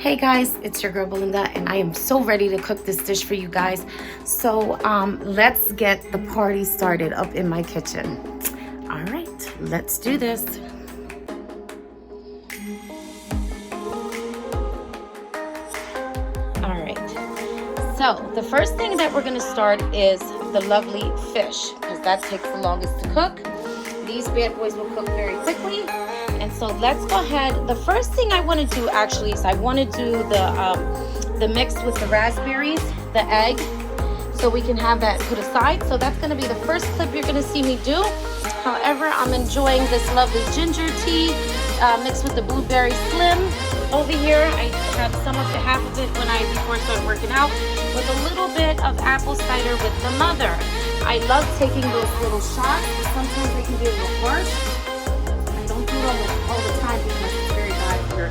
Hey guys, it's your girl Belinda, and I am so ready to cook this dish for you guys. So let's get the party started up in my kitchen. All right, let's do this. All right, so the first thing that we're gonna start is the lovely fish, because that takes the longest to cook. These bad boys will cook very quickly. And so let's go ahead. The first thing I want to do actually is I want to do the mix with the raspberries, the egg, so we can have that put aside. So that's going to be the first clip you're going to see me do. However, I'm enjoying this lovely ginger tea mixed with the blueberry slim. Over here, I had half of it before I started working out, with a little bit of apple cider with the mother. I love taking those little shots. Sometimes they can be a little harsh. Don't do it all the time because it's very bad for your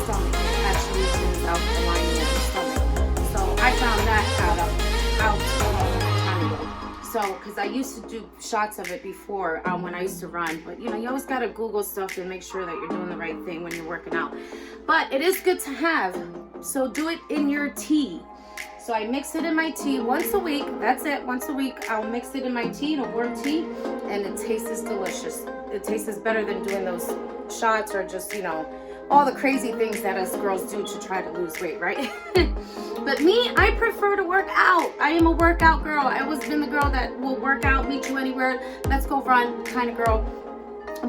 stomach. It actually thins out the lining of your stomach. So I found that out a long time ago. So, because I used to do shots of it before when I used to run. But, you always got to Google stuff and make sure that you're doing the right thing when you're working out. But it is good to have. So do it in your tea. So I mix it in my tea once a week. That's it. Once a week, I'll mix it in my tea, in a warm tea, and it tastes delicious. It tastes better than doing those shots or just, all the crazy things that us girls do to try to lose weight, right? But me, I prefer to work out. I am a workout girl. I always been the girl that will work out, meet you anywhere, let's go run kind of girl.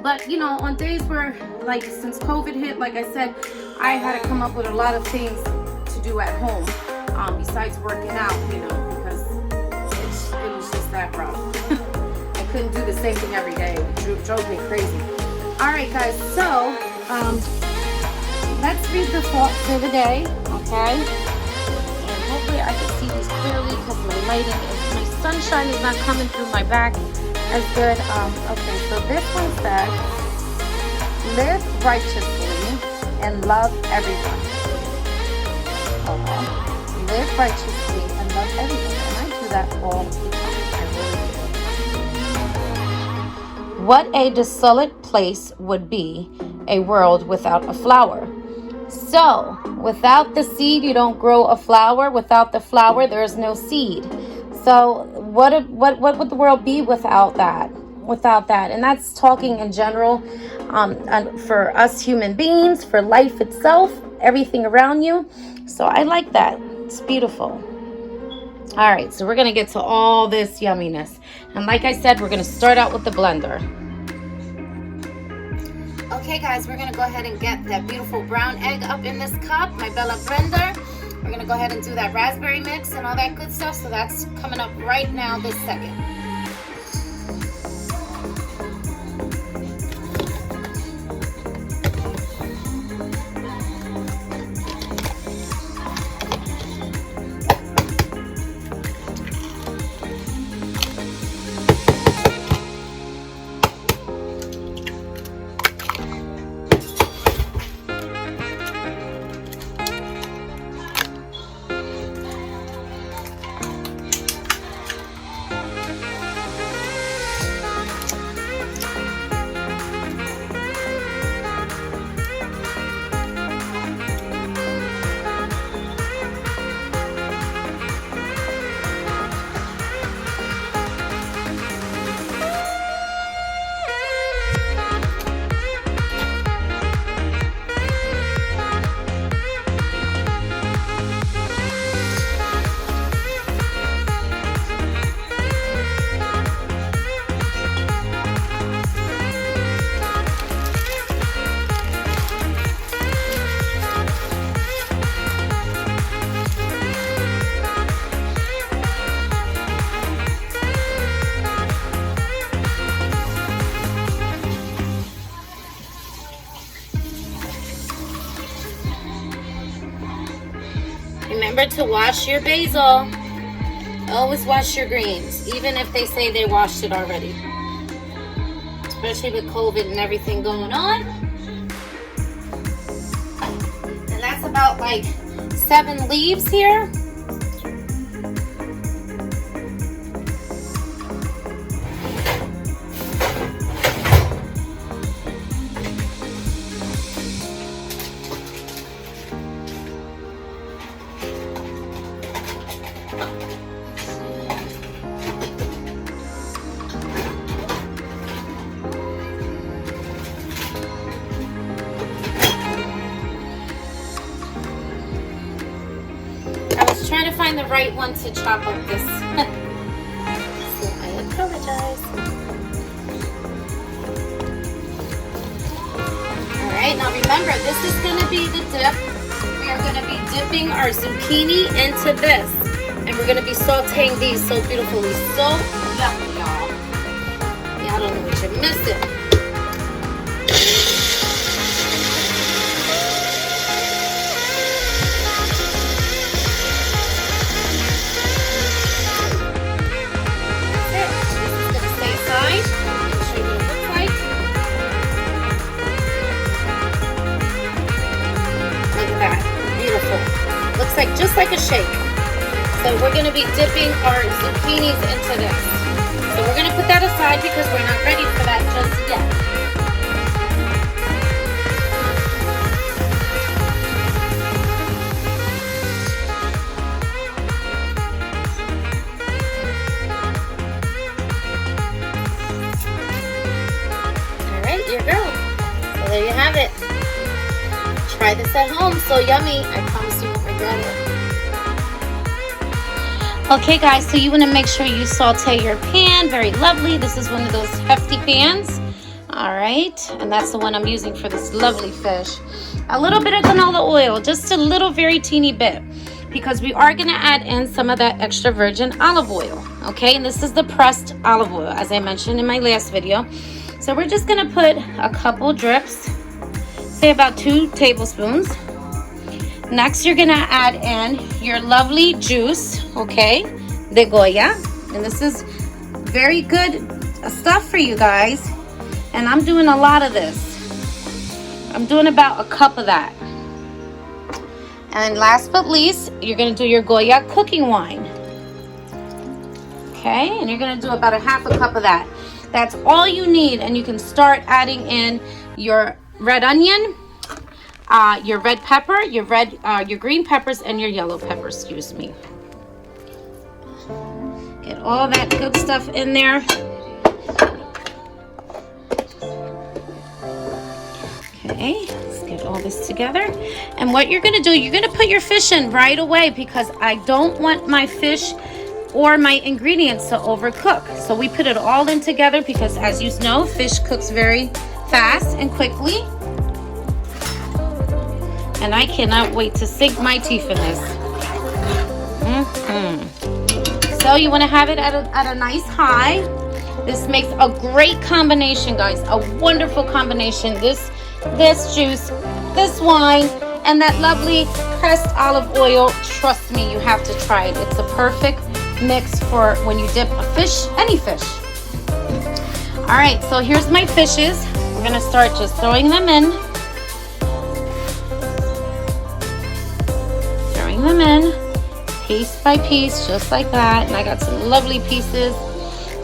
But, on days where, like, since COVID hit, like I said, I had to come up with a lot of things to do at home. Besides working out, because it was just that rough. I couldn't do the same thing every day. It drove me crazy. All right, guys, so let's read the thought for the day, okay? And hopefully I can see these clearly because my sunshine is not coming through my back as good. Okay, so this one says, live righteously and love everyone. Live righteously and love everyone. And I do that all the time. I really do. What a desolate place would be a world without a flower. So, without the seed, you don't grow a flower. Without the flower, there is no seed. So, what would the world be without that? Without that. And that's talking in general for us human beings, for life itself, everything around you. So I like that. It's beautiful. All right, so we're going to get to all this yumminess. And like I said, we're going to start out with the blender. Okay, guys, we're going to go ahead and get that beautiful brown egg up in this cup, my Bella blender. We're going to go ahead and do that raspberry mix and all that good stuff. So that's coming up right now this second. Remember to wash your basil. Always wash your greens, even if they say they washed it already. Especially with COVID and everything going on. And that's about like 7 leaves here. to find the right one to chop up this. So I apologize. Alright, now remember, this is going to be the dip. We are going to be dipping our zucchini into this. And we're going to be sauteing these so beautifully. So yummy, y'all. Y'all don't know what you're missing. Looks like just like a shake. So we're going to be dipping our zucchinis into this. So we're going to put that aside because we're not ready for that just yet. All right, your girl. So there you have it. Try this at home. So yummy. I promise you won't regret it. Okay guys, so you want to make sure you saute your pan. Very lovely. This is one of those hefty pans. Alright, and that's the one I'm using for this lovely fish. A little bit of canola oil, just a little very teeny bit, because we are going to add in some of that extra virgin olive oil. Okay, and this is the pressed olive oil, as I mentioned in my last video. So we're just going to put a couple drips, say about 2 tablespoons. Next, you're gonna add in your lovely juice, okay, de Goya. And this is very good stuff for you guys. And I'm doing a lot of this. I'm doing about a cup of that. And last but least, you're gonna do your Goya cooking wine. Okay, and you're gonna do about a half a cup of that. That's all you need, and you can start adding in your red onion, your red pepper, your green peppers, and your yellow peppers, excuse me. Get all that good stuff in there. Okay, let's get all this together. And what you're gonna do, you're gonna put your fish in right away, because I don't want my fish or my ingredients to overcook. So we put it all in together because, as you know, fish cooks very fast and quickly. And I cannot wait to sink my teeth in this. So you want to have it at a nice high. This makes a great combination, guys. A wonderful combination. This juice, this wine, and that lovely pressed olive oil. Trust me, you have to try it. It's a perfect mix for when you dip a fish, any fish. All right, so here's my fishes. We're going to start just throwing them in. Them in piece by piece, just like that. And I got some lovely pieces,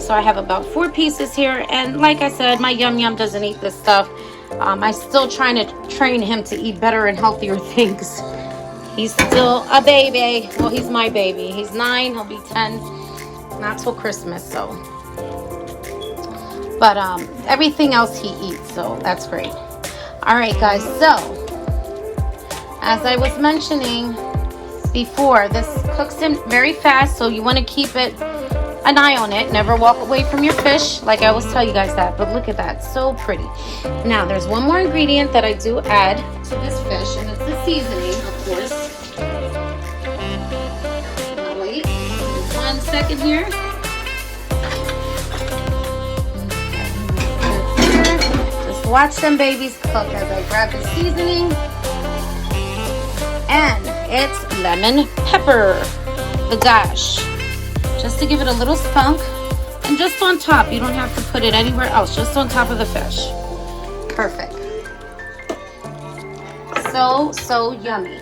so I have about 4 pieces here. And like I said, my Yum Yum doesn't eat this stuff. I'm still trying to train him to eat better and healthier things. He's still a baby. Well, he's my baby. He's 9, he'll be 10 not till Christmas. So but everything else he eats, so that's great. All right guys, so as I was mentioning before, this cooks in very fast, so you want to keep an eye on it. Never walk away from your fish, like I always tell you guys that. But look at that, so pretty. Now there's one more ingredient that I do add to this fish, and it's the seasoning, of course. Wait 1 second here. Just watch them babies cook as I grab the seasoning. And it's lemon pepper, the dash, just to give it a little spunk, and just on top. You don't have to put it anywhere else, just on top of the fish. Perfect. So yummy.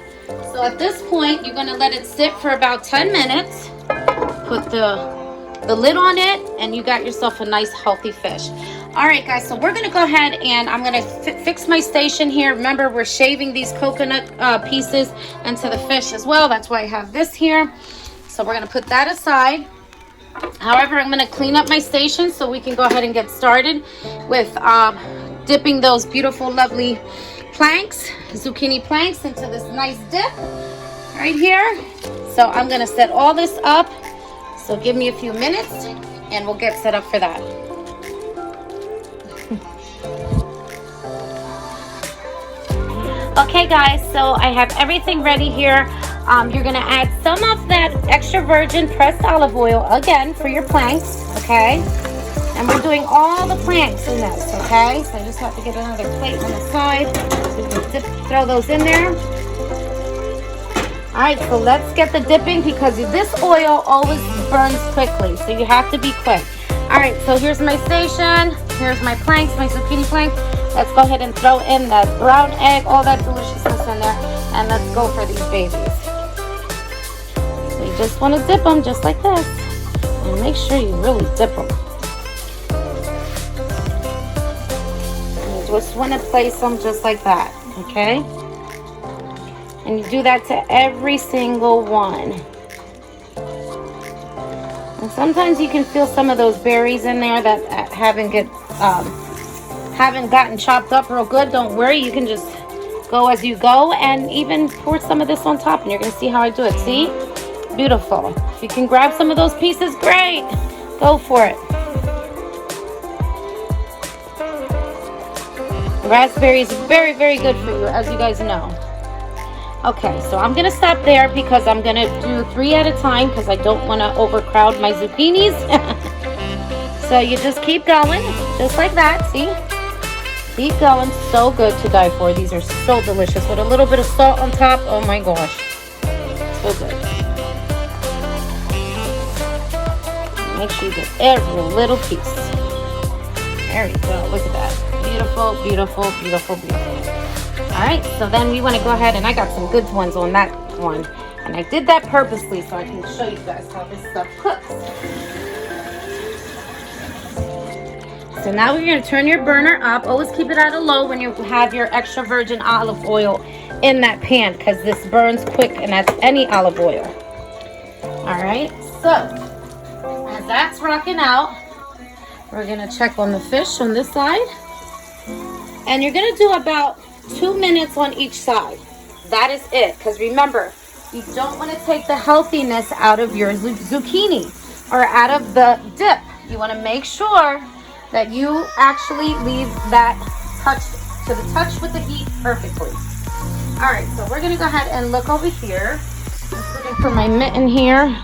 So at this point, you're going to let it sit for about 10 minutes. Put the lid on it, and you got yourself a nice healthy fish. All right guys, so we're gonna go ahead and I'm gonna fix my station here. Remember, we're shaving these coconut pieces into the fish as well. That's why I have this here. So we're gonna put that aside. However, I'm gonna clean up my station so we can go ahead and get started with dipping those beautiful, lovely planks, zucchini planks, into this nice dip right here. So I'm gonna set all this up. So give me a few minutes and we'll get set up for that. Okay guys, so I have everything ready here. You're gonna add some of that extra virgin pressed olive oil again for your planks, okay? And we're doing all the planks in this, okay? So I just have to get another plate on the side. So we can throw those in there. All right, so let's get the dipping because this oil always burns quickly, so you have to be quick. All right, so here's my station. Here's my planks, my zucchini plank. Let's go ahead and throw in that brown egg, all that deliciousness in there, and let's go for these babies. So you just want to dip them just like this, and make sure you really dip them. And you just want to place them just like that, okay? And you do that to every single one. And sometimes you can feel some of those berries in there that haven't gotten chopped up real good. Don't worry, you can just go as you go and even pour some of this on top, and you're gonna see how I do it. See? Beautiful. If you can grab some of those pieces, great. Go for it. Raspberry is very, very good for you, as you guys know. Okay, so I'm gonna stop there because I'm gonna do 3 at a time because I don't want to overcrowd my zucchinis. So you just keep going, just like that. See? Keep going. So good to die for. These are so delicious with a little bit of salt on top. Oh my gosh, so good. Make sure you get every little piece. There you go. Look at that. Beautiful, beautiful, beautiful, beautiful. All right, so then we want to go ahead, and I got some good ones on that one. And I did that purposely so I can show you guys how this stuff cooks. So now we're going to turn your burner up. Always keep it at a low when you have your extra virgin olive oil in that pan because this burns quick, and that's any olive oil. All right, so as that's rocking out, we're going to check on the fish on this side. And you're going to do about 2 minutes on each side. That is it. Because remember, you don't want to take the healthiness out of your zucchini or out of the dip. You want to make sure that you actually leave that touch with the heat perfectly. All right, so we're going to go ahead and look over here. I'm looking for my mitten here.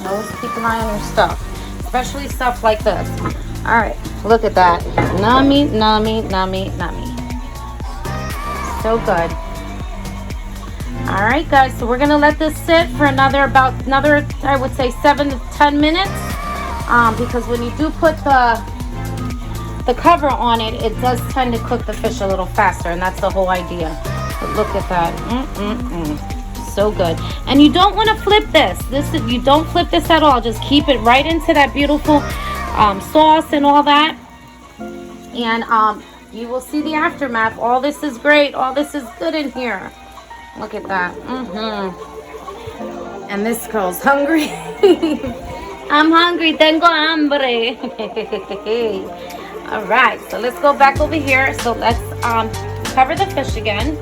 Always keep an eye on your stuff. Especially stuff like this. All right, look at that. Nummy, nummy, nummy, nummy. So good. All right, guys, so we're gonna let this sit for another, I would say 7 to 10 minutes. Because when you do put the cover on it, it does tend to cook the fish a little faster, and that's the whole idea. But look at that. So good. And you don't want to flip this. You don't flip this at all. Just keep it right into that beautiful sauce and all that. And you will see the aftermath. All this is great. All this is good in here. Look at that. And this girl's hungry. I'm hungry. Tengo hambre. All right. So let's go back over here. So let's cover the fish again.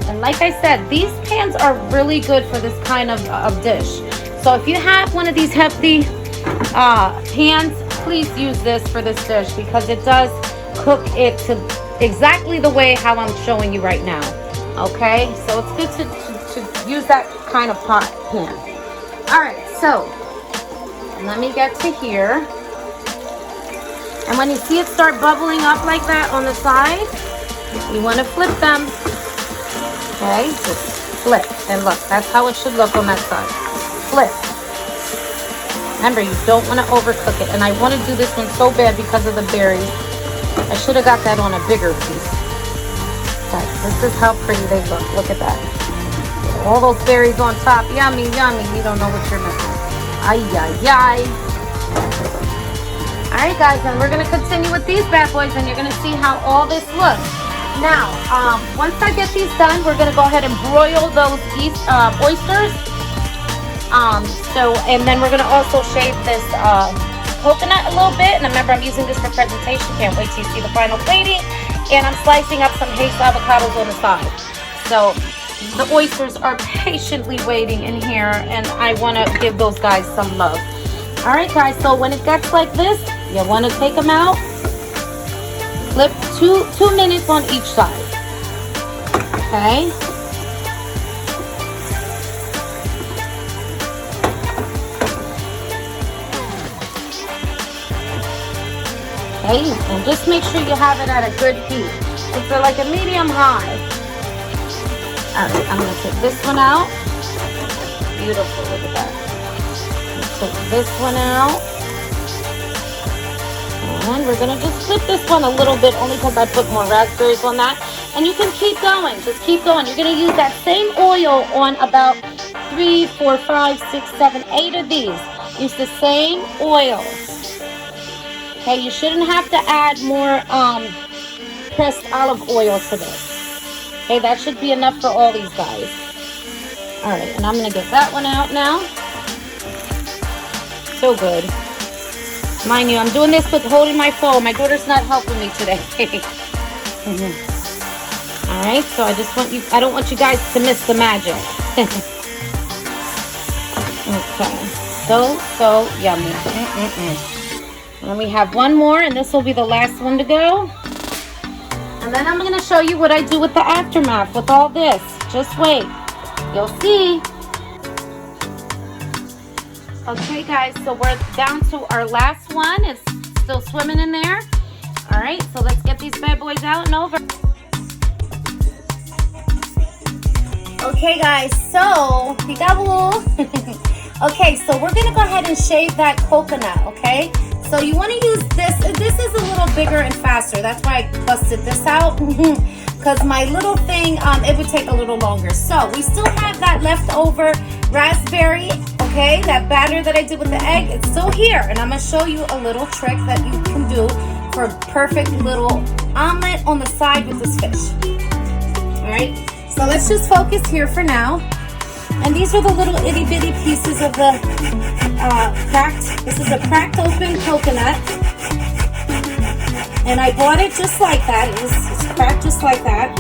And like I said, these pans are really good for this kind of dish. So if you have one of these hefty pans, please use this for this dish because it does cook it to exactly the way how I'm showing you right now. Okay, so it's good to use that kind of pot pan. All right, so let me get to here. And when you see it start bubbling up like that on the side, you want to flip them. Okay, just flip, and look, that's how it should look on that side. Flip. Remember, you don't want to overcook it, and I want to do this one so bad because of the berries. I should have got that on a bigger piece. Okay, this is how pretty they look. Look at that. All those berries on top. Yummy, yummy. You don't know what you're missing. Ay, ay, ay. All right, guys, and we're going to continue with these bad boys, and you're going to see how all this looks. Now, once I get these done, we're going to go ahead and broil those oysters. And then we're going to also shave this coconut a little bit. And remember, I'm using this for presentation. Can't wait till you see the final plating. And I'm slicing up some Haste avocados on the side. So the oysters are patiently waiting in here, and I want to give those guys some love. All right, guys, so when it gets like this, you want to take them out. Flip two minutes on each side. Okay. Okay, and just make sure you have it at a good heat. It's like a medium high. All right, I'm gonna take this one out. Beautiful, look at that. Take this one out. And we're gonna just flip this one a little bit, only because I put more raspberries on that. And you can keep going, just keep going. You're gonna use that same oil on about 3, 4, 5, 6, 7, 8 of these. Use the same oil. Okay, you shouldn't have to add more pressed olive oil to this. Okay, that should be enough for all these guys. All right, and I'm gonna get that one out now. So good. Mind you, I'm doing this with holding my phone. My daughter's not helping me today. All right, so I don't want you guys to miss the magic. Okay, so yummy. And then we have one more, and this will be the last one to go. And then I'm going to show you what I do with the aftermath with all this. Just wait. You'll see. Okay, guys, so we're down to our last one. It's still swimming in there. All right, so let's get these bad boys out and over. Okay, guys, so, peekaboo. Okay, so we're going to go ahead and shave that coconut, okay? So you want to use this. This is a little bigger and faster. That's why I busted this out. Because my little thing, it would take a little longer. So we still have that leftover raspberry, okay? That batter that I did with the egg, it's still here. And I'm going to show you a little trick that you can do for a perfect little omelet on the side with this fish. All right? So let's just focus here for now. And these are the little itty bitty pieces of the this is a cracked open coconut. And I bought it just like that. It's cracked just like that.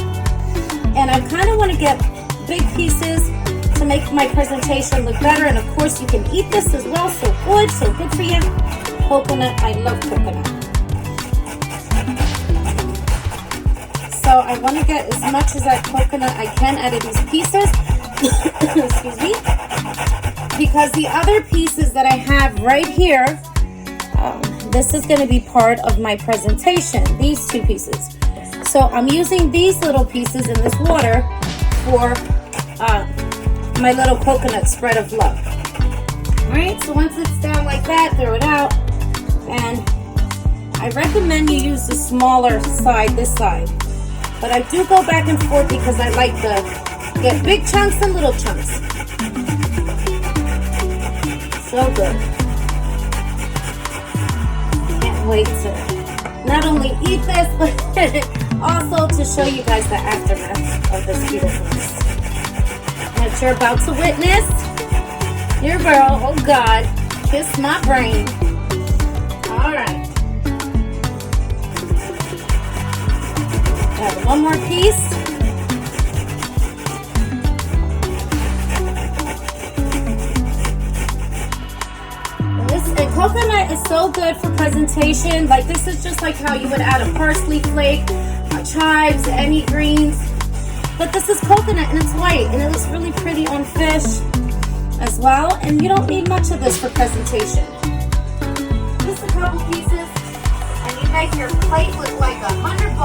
And I kind of want to get big pieces to make my presentation look better. And of course you can eat this as well. So good for you. Coconut, I love coconut. So I want to get as much as that coconut I can out of these pieces. Excuse me. Because the other pieces that I have right here, this is going to be part of my presentation, these two pieces. So I'm using these little pieces in this water for my little coconut spread of love. Alright, so once it's down like that, throw it out. And I recommend you use the smaller side, this side. But I do go back and forth because I like to get big chunks and little chunks. So good. Can't wait to not only eat this, but also to show you guys the aftermath of this beautifulness. That you're about to witness. Your girl, oh God, kiss my brain. Alright. Got one more piece. And coconut is so good for presentation. Like this is just like how you would add a parsley flake, chives, any greens. But this is coconut and it's white and it looks really pretty on fish as well. And you don't need much of this for presentation. Just a couple pieces and you make your plate look like $100.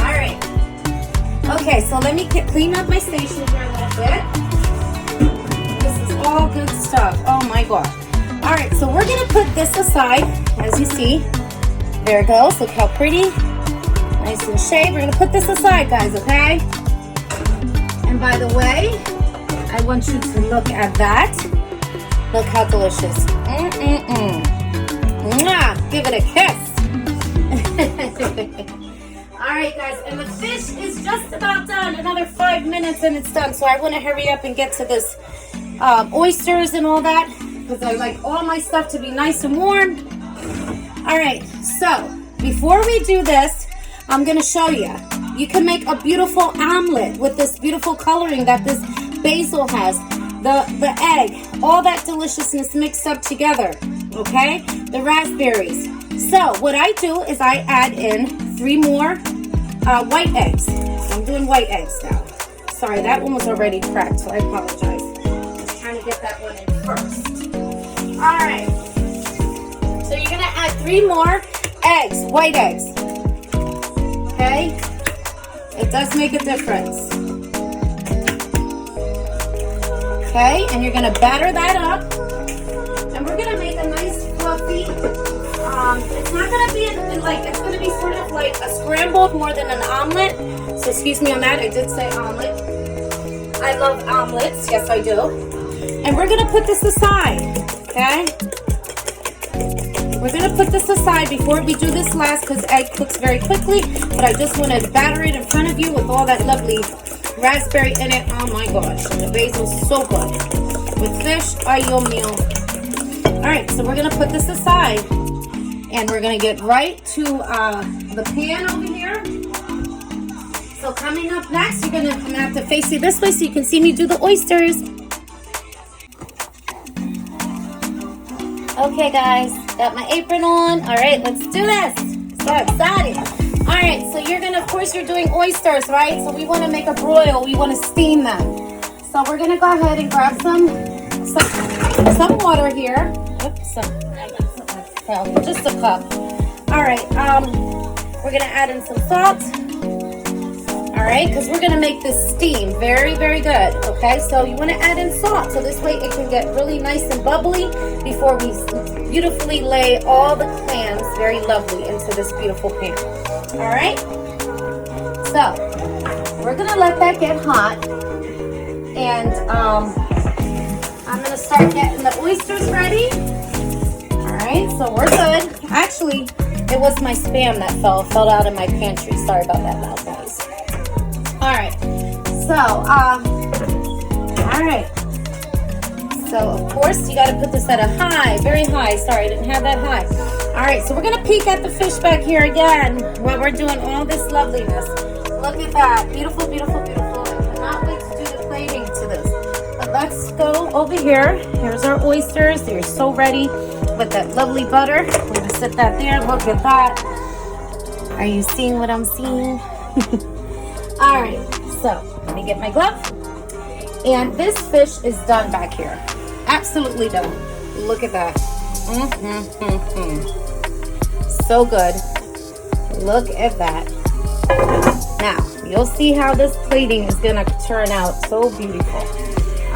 All right. Okay, so let me clean up my station here a little bit. All good stuff. Oh my God. All right, so we're gonna put this aside, as you see. There it goes. Look how pretty. Nice and shaved. We're gonna put this aside, guys, okay? And by the way, I want you to look at that. Look how delicious. Mwah! Give it a kiss. All right, guys, and the fish is just about done. Another 5 minutes and it's done. So I want to hurry up and get to this oysters and all that because I like all my stuff to be nice and warm. All right, so before we do this, I'm gonna show you. You can make a beautiful omelet with this beautiful coloring that this basil has. The egg, all that deliciousness mixed up together, okay? The raspberries. So what I do is I add in 3 more white eggs. So I'm doing white eggs now. Sorry, that one was already cracked, so I apologize. Just trying to get that one in first. All right. So you're gonna add 3 more eggs, white eggs. Okay? It does make a difference. Okay, and you're gonna batter that up, and we're gonna make a nice fluffy. It's not gonna be it's gonna be sort of like a scrambled more than an omelet. So excuse me on that. I did say omelet. I love omelets. Yes, I do. And we're gonna put this aside. Okay. We're gonna put this aside before we do this last because egg cooks very quickly. But I just want to batter it in front of you with all that lovely raspberry in it. Oh my gosh, the basil's so good with fish. Ay, yo mio. All right, so we're gonna put this aside, and we're gonna get right to the pan over here. So coming up next, you're gonna have to face you this way so you can see me do the oysters. Okay, guys, got my apron on. All right, let's do this. So excited. All right, so you're gonna, of course, you're doing oysters, right? So we wanna make a broil, we wanna steam them. So we're gonna go ahead and grab some water here. Oops, just a cup. All right, we're gonna add in some salt. All right, because we're gonna make this steam very, very good, okay? So you wanna add in salt, so this way it can get really nice and bubbly before we beautifully lay all the clams very lovely into this beautiful pan. All right, so we're gonna let that get hot, and I'm gonna start getting the oysters ready. All right, so we're good. Actually, it was my Spam that fell out of my pantry. Sorry about that loud noise. All right, so all right. So of course you got to put this at a high, very high. Sorry, I didn't have that high. All right, so we're gonna peek at the fish back here again while we're doing all this loveliness. Look at that, beautiful, beautiful, beautiful. I cannot wait to do the plating to this. But let's go over here. Here's our oysters. They're so ready with that lovely butter. We're gonna sit that there. Look at that. Are you seeing what I'm seeing? All right, so let me get my glove. And this fish is done back here. Absolutely done. Look at that. So good. Look at that. Now, you'll see how this plating is gonna turn out so beautiful.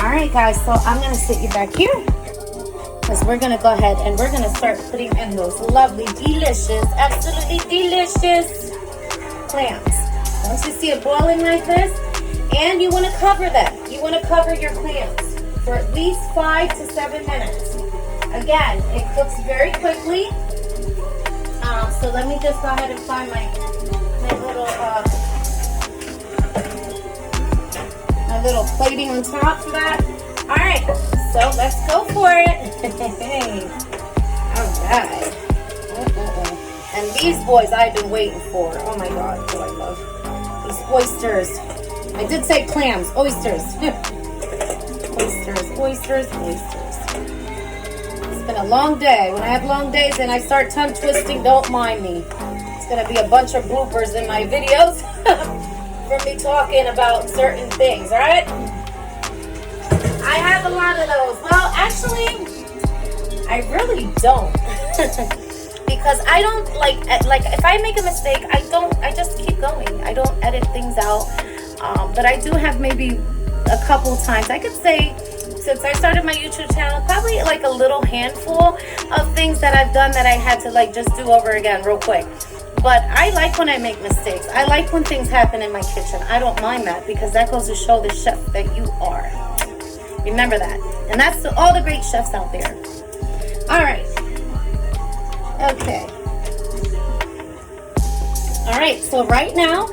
All right, guys, so I'm gonna sit you back here because we're gonna go ahead and we're gonna start putting in those lovely, delicious, absolutely delicious clams. Once you see it boiling like this, and you wanna cover them. You wanna cover your clams for at least 5 to 7 minutes. Again, it cooks very quickly. So let me just go ahead and find my little plating on top for that. All right, so let's go for it. All right. And these boys I've been waiting for. Oh my God, oh I love these oysters. I did say clams, oysters. Oysters, oysters, oysters. It's been a long day. When I have long days and I start tongue twisting, don't mind me. It's gonna be a bunch of bloopers in my videos from me talking about certain things, all right? I have a lot of those. Well, actually, I really don't. Because I don't like if I make a mistake, I just keep going. I don't edit things out. But I do have maybe a couple times. I could say since I started my YouTube channel, probably like a little handful of things that I've done that I had to like just do over again real quick. But I like when I make mistakes. I like when things happen in my kitchen. I don't mind that because that goes to show the chef that you are. Remember that. And that's to all the great chefs out there. All right. Okay. All right, so right now,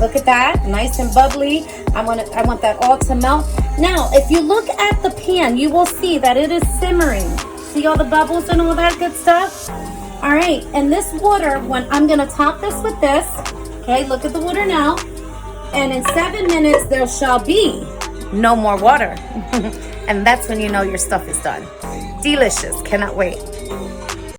look at that, nice and bubbly. I want that all to melt. Now, if you look at the pan, you will see that it is simmering. See all the bubbles and all that good stuff? All right, and this water, when I'm gonna top this with this, okay, look at the water now, and in 7 minutes there shall be no more water. And that's when you know your stuff is done. Delicious, cannot wait.